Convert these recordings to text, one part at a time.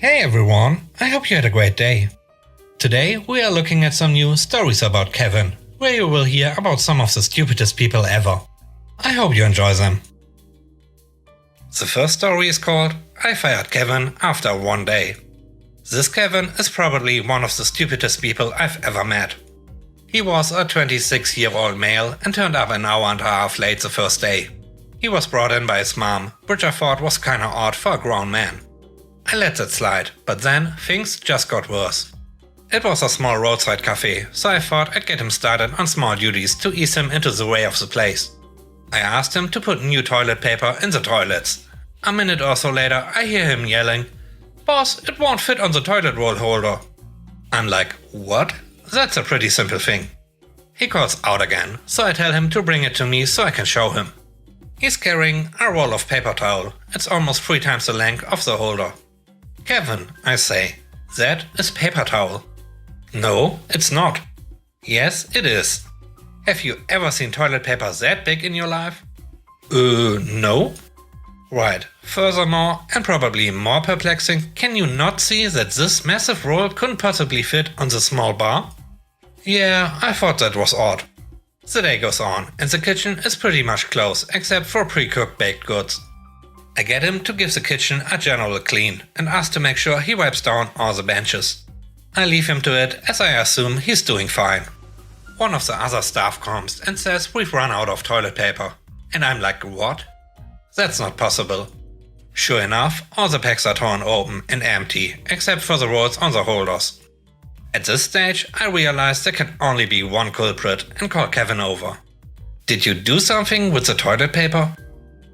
Hey everyone, I hope you had a great day. Today we are looking at some new stories about Kevin, where you will hear about some of the stupidest people ever. I hope you enjoy them. The first story is called I Fired Kevin After One Day. This Kevin is probably one of the stupidest people I've ever met. He was a 26-year-old male and turned up an hour and a half late the first day. He was brought in by his mom, which I thought was kinda odd for a grown man. I let that slide, but then things just got worse. It was a small roadside cafe, so I thought I'd get him started on small duties to ease him into the way of the place. I asked him to put new toilet paper in the toilets. A minute or so later I hear him yelling, "Boss, it won't fit on the toilet roll holder." I'm like, what? That's a pretty simple thing. He calls out again, so I tell him to bring it to me so I can show him. He's carrying a roll of paper towel. It's almost 3 times the length of the holder. "Kevin," I say, "that is paper towel." "No, it's not." "Yes, it is." "Have you ever seen toilet paper that big in your life?" No." "Right. Furthermore, and probably more perplexing, can you not see that this massive roll couldn't possibly fit on the small bar?" "Yeah, I thought that was odd." The day goes on, and the kitchen is pretty much closed except for pre-cooked baked goods. I get him to give the kitchen a general clean and ask to make sure he wipes down all the benches. I leave him to it as I assume he's doing fine. One of the other staff comes and says we've run out of toilet paper. And I'm like, what? That's not possible. Sure enough, all the packs are torn open and empty, except for the rolls on the holders. At this stage, I realize there can only be one culprit and call Kevin over. "Did you do something with the toilet paper?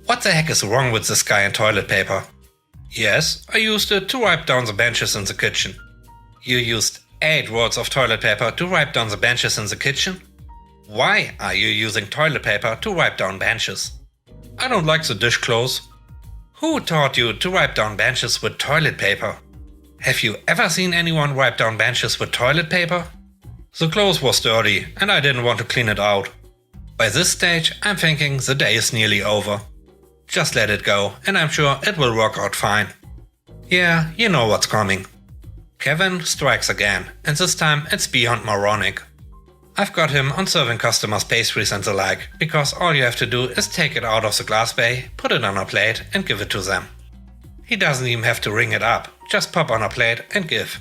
What the heck is wrong with this guy and toilet paper?" "Yes, I used it to wipe down the benches in the kitchen." "You used 8 rolls of toilet paper to wipe down the benches in the kitchen? Why are you using toilet paper to wipe down benches?" "I don't like the dish clothes." "Who taught you to wipe down benches with toilet paper? Have you ever seen anyone wipe down benches with toilet paper?" "The clothes was dirty and I didn't want to clean it out." By this stage, I'm thinking the day is nearly over. Just let it go, and I'm sure it will work out fine. Yeah, you know what's coming. Kevin strikes again, and this time it's beyond moronic. I've got him on serving customers pastries and the like, because all you have to do is take it out of the glass bay, put it on a plate and give it to them. He doesn't even have to ring it up, just pop on a plate and give.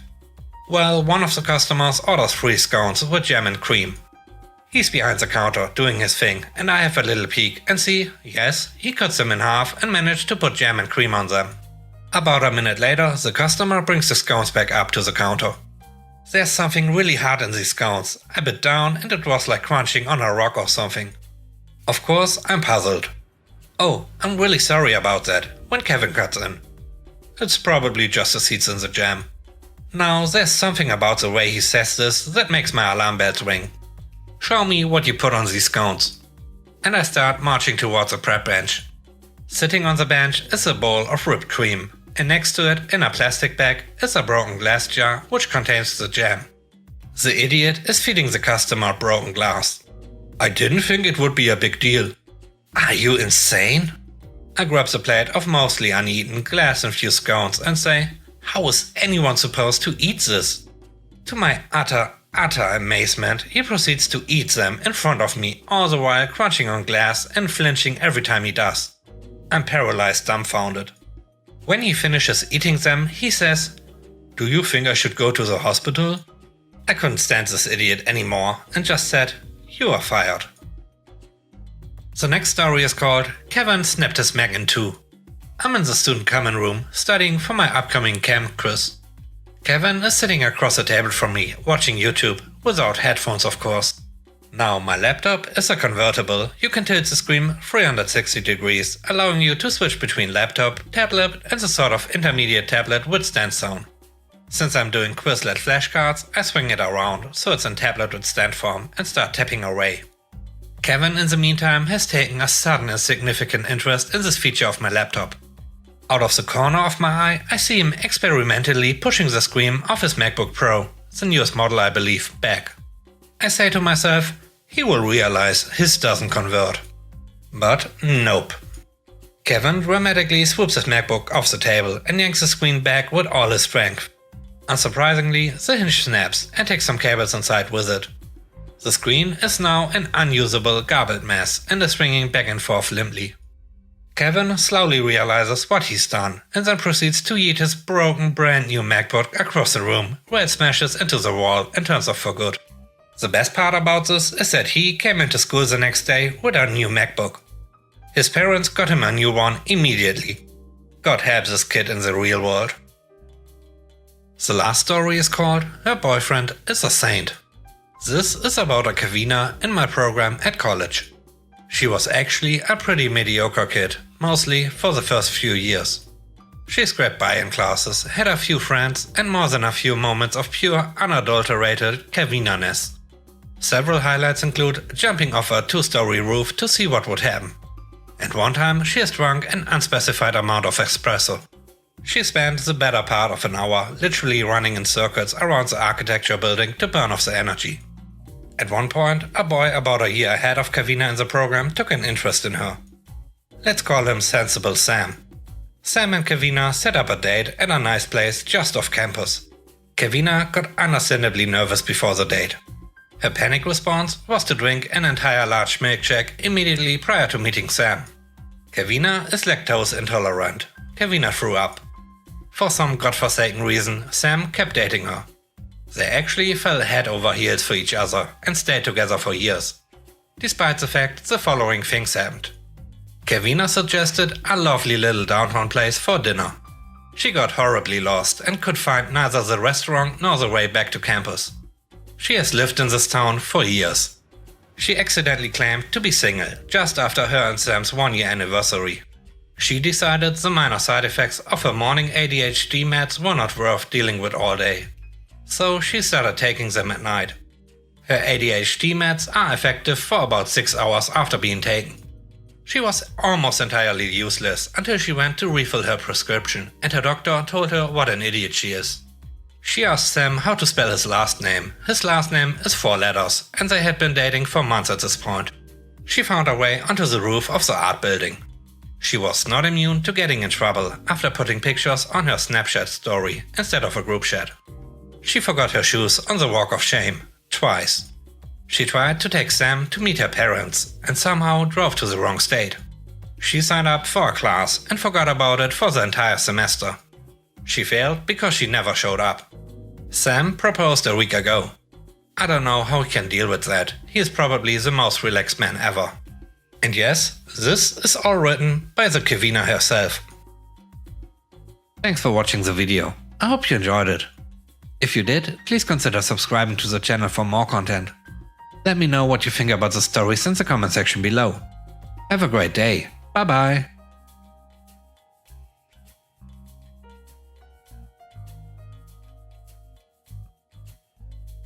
Well, one of the customers orders 3 scones with jam and cream. He's behind the counter doing his thing, and I have a little peek and see, yes, he cuts them in half and managed to put jam and cream on them. About a minute later, the customer brings the scones back up to the counter. There's something really hard in these scones. I bit down and it was like crunching on a rock or something. Of course, I'm puzzled. "Oh, I'm really sorry about that," when Kevin cuts in. "It's probably just the seeds in the jam." Now, there's something about the way he says this that makes my alarm bells ring. "Show me what you put on these scones." And I start marching towards the prep bench. Sitting on the bench is a bowl of whipped cream, and next to it, in a plastic bag, is a broken glass jar which contains the jam. The idiot is feeding the customer broken glass. I didn't think it would be a big deal. Are you insane? I grab the plate of mostly uneaten glass-infused scones and say, how is anyone supposed to eat this? To my utter amazement, he proceeds to eat them in front of me, all the while crunching on glass and flinching every time he does. I'm paralyzed, dumbfounded. When he finishes eating them, he says, "Do you think I should go to the hospital?" I couldn't stand this idiot anymore and just said, "You are fired." The next story is called Kevin Snapped His Mac in 2. I'm in the student common room studying for my upcoming camp quiz. Kevin is sitting across the table from me, watching YouTube, without headphones of course. Now my laptop is a convertible. You can tilt the screen 360 degrees, allowing you to switch between laptop, tablet and the sort of intermediate tablet with stand zone. Since I'm doing Quizlet flashcards, I swing it around so it's in tablet with stand form and start tapping away. Kevin in the meantime has taken a sudden and significant interest in this feature of my laptop. Out of the corner of my eye, I see him experimentally pushing the screen of his MacBook Pro, the newest model I believe, back. I say to myself, he will realize his doesn't convert. But nope. Kevin dramatically swoops his MacBook off the table and yanks the screen back with all his strength. Unsurprisingly, the hinge snaps and takes some cables inside with it. The screen is now an unusable garbled mess and is swinging back and forth limply. Kevin slowly realizes what he's done and then proceeds to yeet his broken brand new MacBook across the room, where it smashes into the wall and turns off for good. The best part about this is that he came into school the next day with a new MacBook. His parents got him a new one immediately. God help this kid in the real world. The last story is called Her Boyfriend is a Saint. This is about a Kevina in my program at college. She was actually a pretty mediocre kid, mostly for the first few years. She scraped by in classes, had a few friends and more than a few moments of pure unadulterated Kevina-ness. Several highlights include jumping off a 2-story roof to see what would happen. And one time she has drunk an unspecified amount of espresso. She spent the better part of an hour literally running in circles around the architecture building to burn off the energy. At one point, a boy about a year ahead of Kevina in the program took an interest in her. Let's call him Sensible Sam. Sam and Kevina set up a date at a nice place just off campus. Kevina got understandably nervous before the date. Her panic response was to drink an entire large milkshake immediately prior to meeting Sam. Kevina is lactose intolerant. Kevina threw up. For some godforsaken reason, Sam kept dating her. They actually fell head over heels for each other and stayed together for years. Despite the fact the following things happened. Kevina suggested a lovely little downtown place for dinner. She got horribly lost and could find neither the restaurant nor the way back to campus. She has lived in this town for years. She accidentally claimed to be single just after her and Sam's 1-year anniversary. She decided the minor side effects of her morning ADHD meds were not worth dealing with all day. So she started taking them at night. Her ADHD meds are effective for about 6 hours after being taken. She was almost entirely useless until she went to refill her prescription and her doctor told her what an idiot she is. She asked Sam how to spell his last name. His last name is 4 letters and they had been dating for months at this point. She found her way onto the roof of the art building. She was not immune to getting in trouble after putting pictures on her Snapchat story instead of a group chat. She forgot her shoes on the walk of shame, twice. She tried to take Sam to meet her parents and somehow drove to the wrong state. She signed up for a class and forgot about it for the entire semester. She failed because she never showed up. Sam proposed a week ago. I don't know how he can deal with that. He is probably the most relaxed man ever. And yes, this is all written by the Kevina herself. Thanks for watching the video. I hope you enjoyed it. If you did, please consider subscribing to the channel for more content. Let me know what you think about the stories in the comment section below. Have a great day. Bye bye.